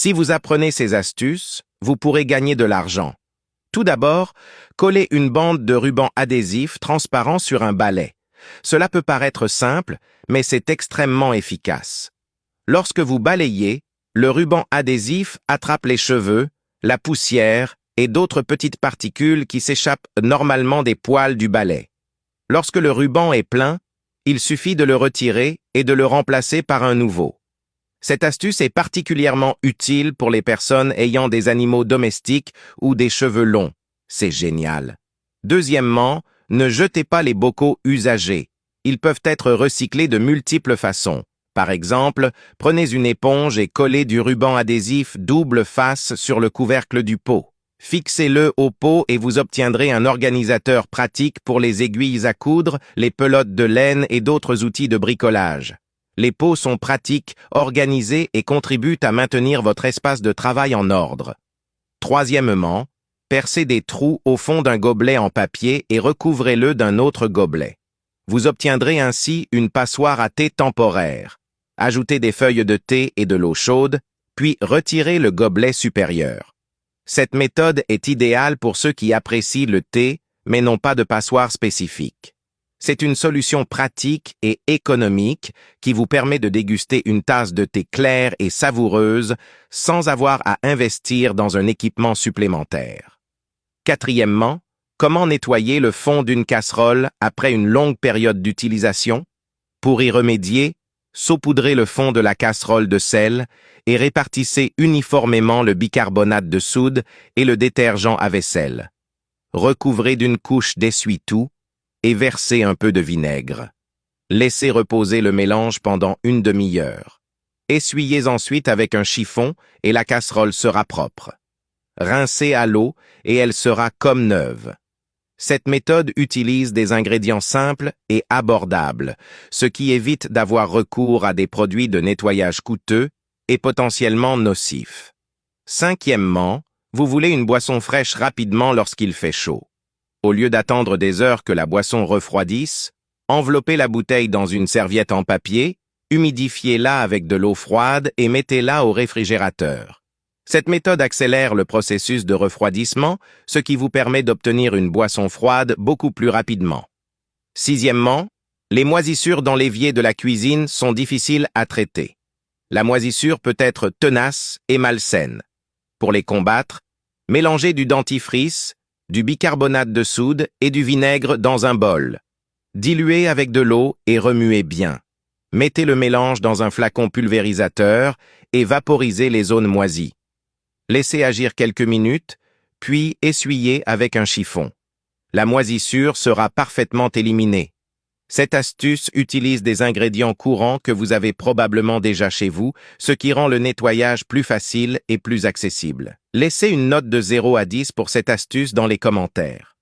Si vous apprenez ces astuces, vous pourrez gagner de l'argent. Tout d'abord, collez une bande de ruban adhésif transparent sur un balai. Cela peut paraître simple, mais c'est extrêmement efficace. Lorsque vous balayez, le ruban adhésif attrape les cheveux, la poussière et d'autres petites particules qui s'échappent normalement des poils du balai. Lorsque le ruban est plein, il suffit de le retirer et de le remplacer par un nouveau. Cette astuce est particulièrement utile pour les personnes ayant des animaux domestiques ou des cheveux longs. C'est génial. Deuxièmement, ne jetez pas les bocaux usagés. Ils peuvent être recyclés de multiples façons. Par exemple, prenez une éponge et collez du ruban adhésif double face sur le couvercle du pot. Fixez-le au pot et vous obtiendrez un organisateur pratique pour les aiguilles à coudre, les pelotes de laine et d'autres outils de bricolage. Les pots sont pratiques, organisés et contribuent à maintenir votre espace de travail en ordre. Troisièmement, percez des trous au fond d'un gobelet en papier et recouvrez-le d'un autre gobelet. Vous obtiendrez ainsi une passoire à thé temporaire. Ajoutez des feuilles de thé et de l'eau chaude, puis retirez le gobelet supérieur. Cette méthode est idéale pour ceux qui apprécient le thé, mais n'ont pas de passoire spécifique. C'est une solution pratique et économique qui vous permet de déguster une tasse de thé claire et savoureuse sans avoir à investir dans un équipement supplémentaire. Quatrièmement, comment nettoyer le fond d'une casserole après une longue période d'utilisation? Pour y remédier, saupoudrez le fond de la casserole de sel et répartissez uniformément le bicarbonate de soude et le détergent à vaisselle. Recouvrez d'une couche d'essuie-tout et versez un peu de vinaigre. Laissez reposer le mélange pendant une demi-heure. Essuyez ensuite avec un chiffon et la casserole sera propre. Rincez à l'eau et elle sera comme neuve. Cette méthode utilise des ingrédients simples et abordables, ce qui évite d'avoir recours à des produits de nettoyage coûteux et potentiellement nocifs. Cinquièmement, vous voulez une boisson fraîche rapidement lorsqu'il fait chaud. Au lieu d'attendre des heures que la boisson refroidisse, enveloppez la bouteille dans une serviette en papier, humidifiez-la avec de l'eau froide et mettez-la au réfrigérateur. Cette méthode accélère le processus de refroidissement, ce qui vous permet d'obtenir une boisson froide beaucoup plus rapidement. Sixièmement, les moisissures dans l'évier de la cuisine sont difficiles à traiter. La moisissure peut être tenace et malsaine. Pour les combattre, mélangez du dentifrice, du bicarbonate de soude et du vinaigre dans un bol. Diluez avec de l'eau et remuez bien. Mettez le mélange dans un flacon pulvérisateur et vaporisez les zones moisies. Laissez agir quelques minutes, puis essuyez avec un chiffon. La moisissure sera parfaitement éliminée. Cette astuce utilise des ingrédients courants que vous avez probablement déjà chez vous, ce qui rend le nettoyage plus facile et plus accessible. Laissez une note de 0 à 10 pour cette astuce dans les commentaires.